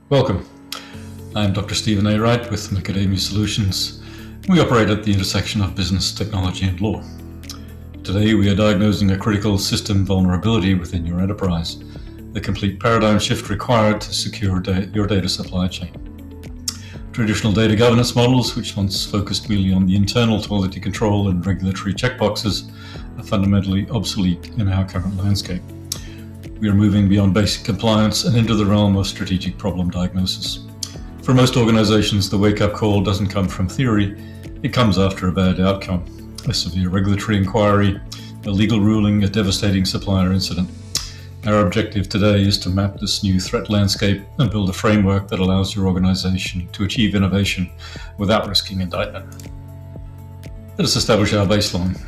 Welcome. I'm Dr. Stephen A. Wright with Macadamia Solutions. We operate at the intersection of business, technology, and law. Today we are diagnosing a critical system vulnerability within your enterprise, the complete paradigm shift required to secure your data supply chain. Traditional data governance models, which once focused merely on the internal quality control and regulatory checkboxes, are fundamentally obsolete in our current landscape. We are moving beyond basic compliance and into the realm of strategic problem diagnosis. For most organizations, the wake-up call doesn't come from theory, it comes after a bad outcome, a severe regulatory inquiry, a legal ruling, a devastating supplier incident. Our objective today is to map this new threat landscape and build a framework that allows your organization to achieve innovation without risking indictment. Let us establish our baseline.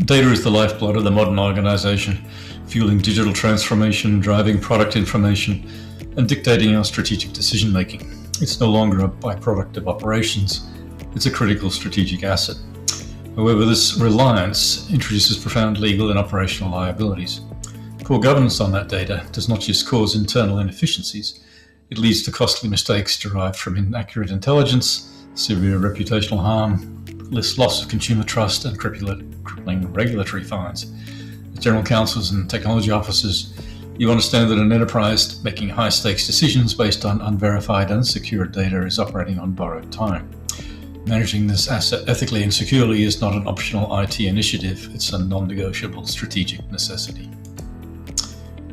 Data is the lifeblood of the modern organization, fueling digital transformation, driving product information, and dictating our strategic decision-making. It's no longer a byproduct of operations, it's a critical strategic asset. However, this reliance introduces profound legal and operational liabilities. Poor governance on that data does not just cause internal inefficiencies, it leads to costly mistakes derived from inaccurate intelligence, severe reputational harm, loss of consumer trust, and crippling regulatory fines. As general counsels and technology officers, you understand that an enterprise making high-stakes decisions based on unverified, unsecured data is operating on borrowed time. Managing this asset ethically and securely is not an optional IT initiative, it's a non-negotiable strategic necessity.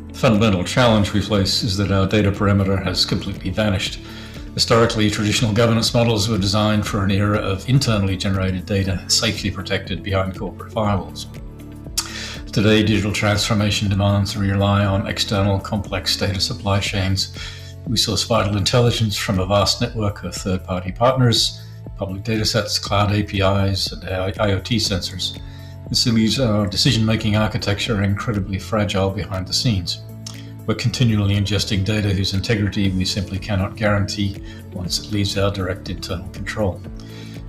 The fundamental challenge we face is that our data perimeter has completely vanished. Historically, traditional governance models were designed for an era of internally generated data safely protected behind corporate firewalls. Today, digital transformation demands rely on external complex data supply chains. We source vital intelligence from a vast network of third-party partners, public datasets, cloud APIs, and IoT sensors. This leaves our decision-making architecture incredibly fragile behind the scenes. We're continually ingesting data whose integrity we simply cannot guarantee once it leaves our direct internal control.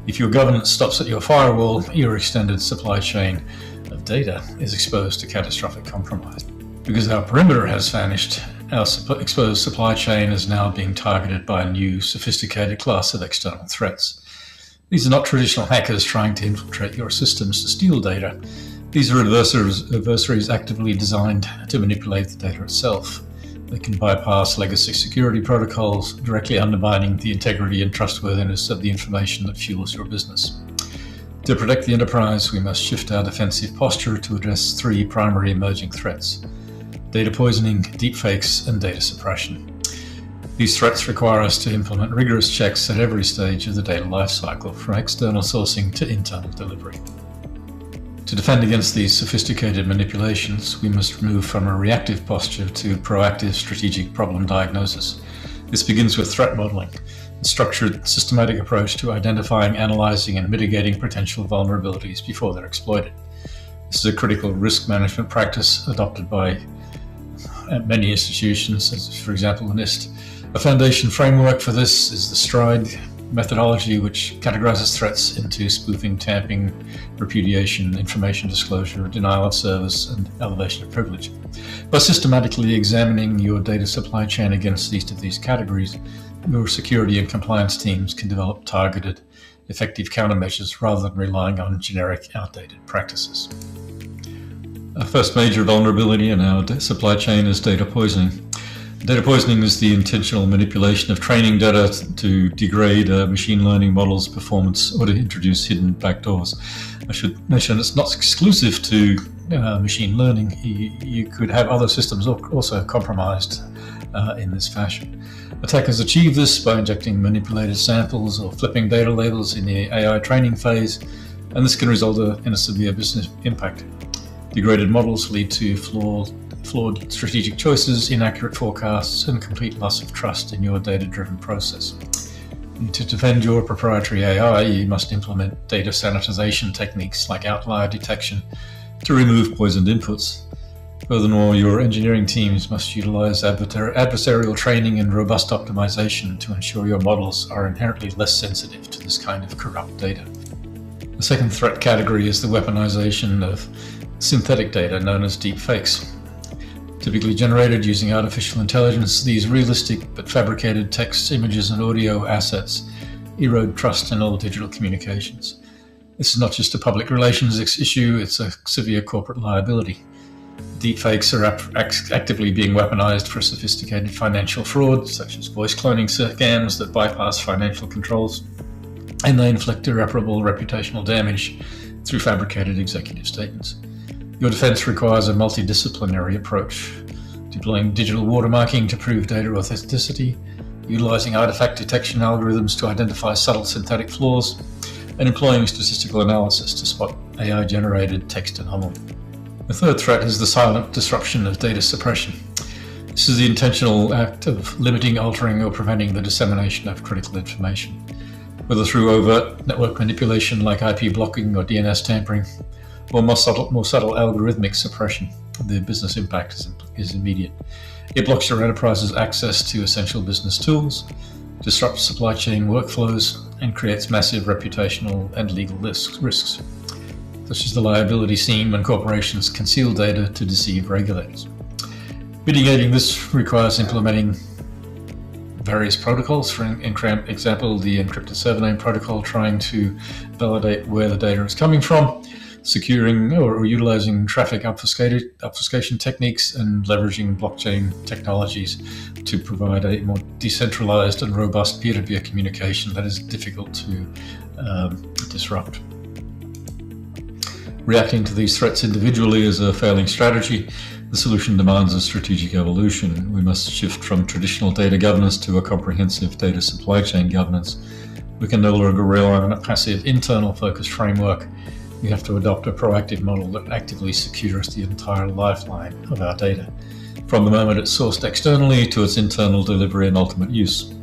If your governance stops at your firewall, your extended supply chain of data is exposed to catastrophic compromise. Because our perimeter has vanished, our exposed supply chain is now being targeted by a new, sophisticated class of external threats. These are not traditional hackers trying to infiltrate your systems to steal data. These are adversaries actively designed to manipulate the data itself. They can bypass legacy security protocols, directly undermining the integrity and trustworthiness of the information that fuels your business. To protect the enterprise, we must shift our defensive posture to address three primary emerging threats: data poisoning, deepfakes, and data suppression. These threats require us to implement rigorous checks at every stage of the data lifecycle, from external sourcing to internal delivery. To defend against these sophisticated manipulations, we must move from a reactive posture to proactive strategic problem diagnosis. This begins with threat modeling, a structured, systematic approach to identifying, analyzing, and mitigating potential vulnerabilities before they're exploited. This is a critical risk management practice adopted by many institutions, as for example NIST. A foundation framework for this is the STRIDE methodology, which categorizes threats into spoofing, tampering, repudiation, information disclosure, denial of service, and elevation of privilege. By systematically examining your data supply chain against each of these categories, your security and compliance teams can develop targeted, effective countermeasures rather than relying on generic, outdated practices. Our first major vulnerability in our supply chain is data poisoning. Data poisoning is the intentional manipulation of training data to degrade machine learning models' performance or to introduce hidden backdoors. I should mention it's not exclusive to machine learning. You could have other systems also compromised in this fashion. Attackers achieve this by injecting manipulated samples or flipping data labels in the AI training phase, and this can result in a severe business impact. Degraded models lead to flawed strategic choices, inaccurate forecasts, and complete loss of trust in your data-driven process. And to defend your proprietary AI, you must implement data sanitization techniques like outlier detection to remove poisoned inputs. Furthermore, your engineering teams must utilize adversarial training and robust optimization to ensure your models are inherently less sensitive to this kind of corrupt data. The second threat category is the weaponization of synthetic data known as deepfakes. Typically generated using artificial intelligence, these realistic but fabricated text, images, and audio assets erode trust in all digital communications. This is not just a public relations issue, it's a severe corporate liability. Deepfakes are actively being weaponized for sophisticated financial fraud, such as voice cloning scams that bypass financial controls, and they inflict irreparable reputational damage through fabricated executive statements. Your defense requires a multidisciplinary approach, deploying digital watermarking to prove data authenticity, utilizing artifact detection algorithms to identify subtle synthetic flaws, and employing statistical analysis to spot AI-generated text anomaly. The third threat is the silent disruption of data suppression. This is the intentional act of limiting, altering, or preventing the dissemination of critical information, whether through overt network manipulation like IP blocking or DNS tampering, or more subtle algorithmic suppression. The business impact is immediate. It blocks your enterprise's access to essential business tools, disrupts supply chain workflows, and creates massive reputational and legal risks, such as the liability seen when corporations conceal data to deceive regulators. Mitigating this requires implementing various protocols. For example, the encrypted server name protocol, trying to validate where the data is coming from, securing or utilizing traffic obfuscation techniques, and leveraging blockchain technologies to provide a more decentralized and robust peer-to-peer communication that is difficult to disrupt. Reacting to these threats individually is a failing strategy. The solution demands a strategic evolution. We must shift from traditional data governance to a comprehensive data supply chain governance. We can no longer rely on a passive, internal-focused framework. We have to adopt a proactive model that actively secures the entire lifeline of our data, from the moment it's sourced externally to its internal delivery and ultimate use.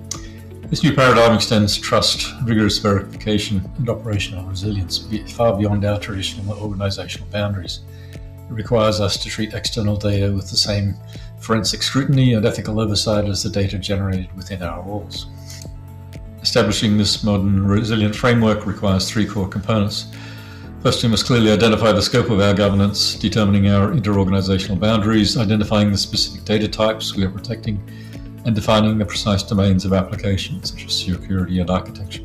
This new paradigm extends trust, rigorous verification, and operational resilience far beyond our traditional organizational boundaries. It requires us to treat external data with the same forensic scrutiny and ethical oversight as the data generated within our walls. Establishing this modern resilient framework requires three core components. First, we must clearly identify the scope of our governance, determining our interorganizational boundaries, identifying the specific data types we are protecting, and defining the precise domains of application, such as security and architecture.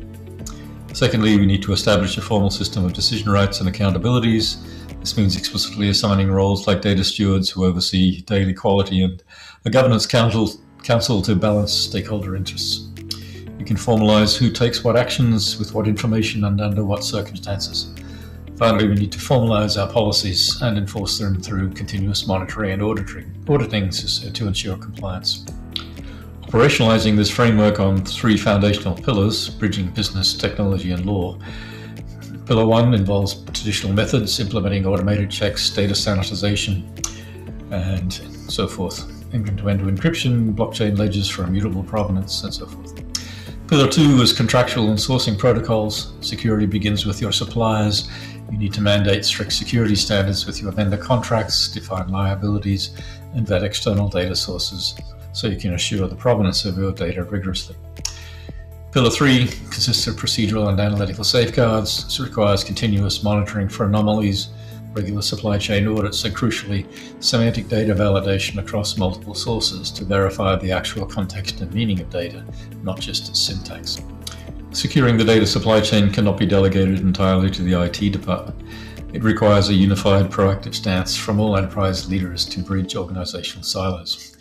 Secondly, we need to establish a formal system of decision rights and accountabilities. This means explicitly assigning roles like data stewards who oversee daily quality and a governance council to balance stakeholder interests. We can formalize who takes what actions, with what information, and under what circumstances. Finally, we need to formalize our policies and enforce them through continuous monitoring and auditing to ensure compliance. Operationalizing this framework on three foundational pillars, bridging business, technology, and law. Pillar 1 involves traditional methods, implementing automated checks, data sanitization, and so forth. End-to-end encryption, blockchain ledgers for immutable provenance, and so forth. Pillar 2 is contractual and sourcing protocols. Security begins with your suppliers. You need to mandate strict security standards with your vendor contracts, define liabilities, and vet external data sources so you can assure the provenance of your data rigorously. Pillar 3 consists of procedural and analytical safeguards. This requires continuous monitoring for anomalies, regular supply chain audits, and crucially, semantic data validation across multiple sources to verify the actual context and meaning of data, not just its syntax. Securing the data supply chain cannot be delegated entirely to the IT department. It requires a unified, proactive stance from all enterprise leaders to bridge organizational silos.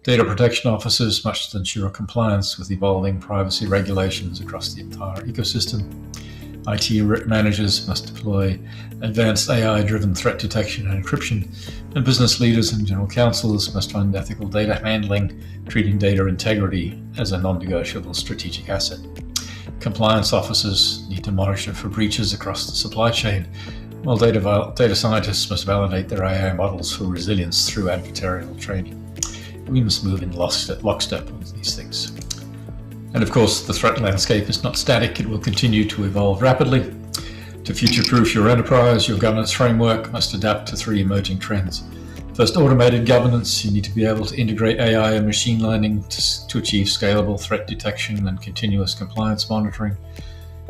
Data protection officers must ensure compliance with evolving privacy regulations across the entire ecosystem. IT managers must deploy advanced AI-driven threat detection and encryption, and business leaders and general counsels must fund ethical data handling, treating data integrity as a non-negotiable strategic asset. Compliance officers need to monitor for breaches across the supply chain, while data scientists must validate their AI models for resilience through adversarial training. We must move in lockstep with these things. And of course, the threat landscape is not static. It will continue to evolve rapidly. To future-proof your enterprise, your governance framework must adapt to three emerging trends. First, automated governance. You need to be able to integrate AI and machine learning to achieve scalable threat detection and continuous compliance monitoring.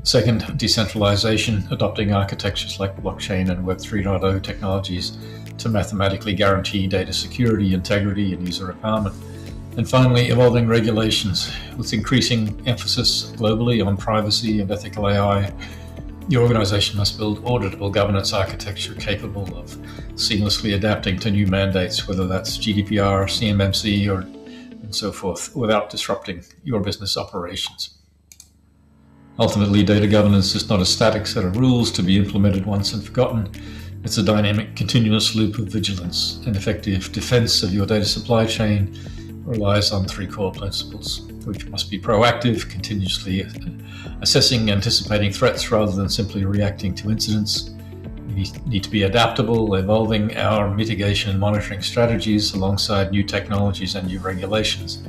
Second, decentralization, adopting architectures like blockchain and Web 3.0 technologies to mathematically guarantee data security, integrity, and user empowerment. And finally, evolving regulations. With increasing emphasis globally on privacy and ethical AI, your organization must build auditable governance architecture capable of seamlessly adapting to new mandates, whether that's GDPR, CMMC, and so forth, without disrupting your business operations. Ultimately, data governance is not a static set of rules to be implemented once and forgotten. It's a dynamic, continuous loop of vigilance. An effective defense of your data supply chain relies on three core principles, which must be proactive, continuously assessing, anticipating threats rather than simply reacting to incidents. We need to be adaptable, evolving our mitigation and monitoring strategies alongside new technologies and new regulations.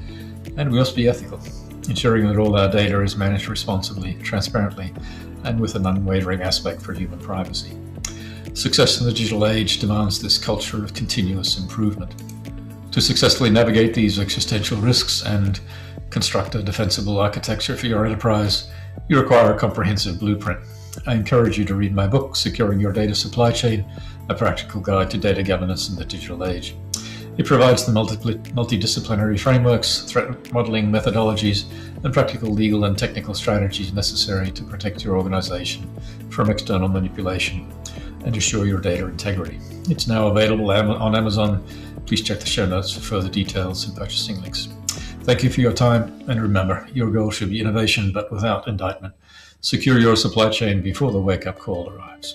And we must be ethical, ensuring that all our data is managed responsibly, transparently, and with an unwavering aspect for human privacy. Success in the digital age demands this culture of continuous improvement. To successfully navigate these existential risks and construct a defensible architecture for your enterprise, you require a comprehensive blueprint. I encourage you to read my book, Securing Your Data Supply Chain, A Practical Guide to Data Governance in the Digital Age. It provides the multidisciplinary frameworks, threat modeling methodologies, and practical legal and technical strategies necessary to protect your organization from external manipulation and assure your data integrity. It's now available on Amazon. Please check the show notes for further details and purchasing links. Thank you for your time, and remember, your goal should be innovation but without indictment. Secure your supply chain before the wake-up call arrives.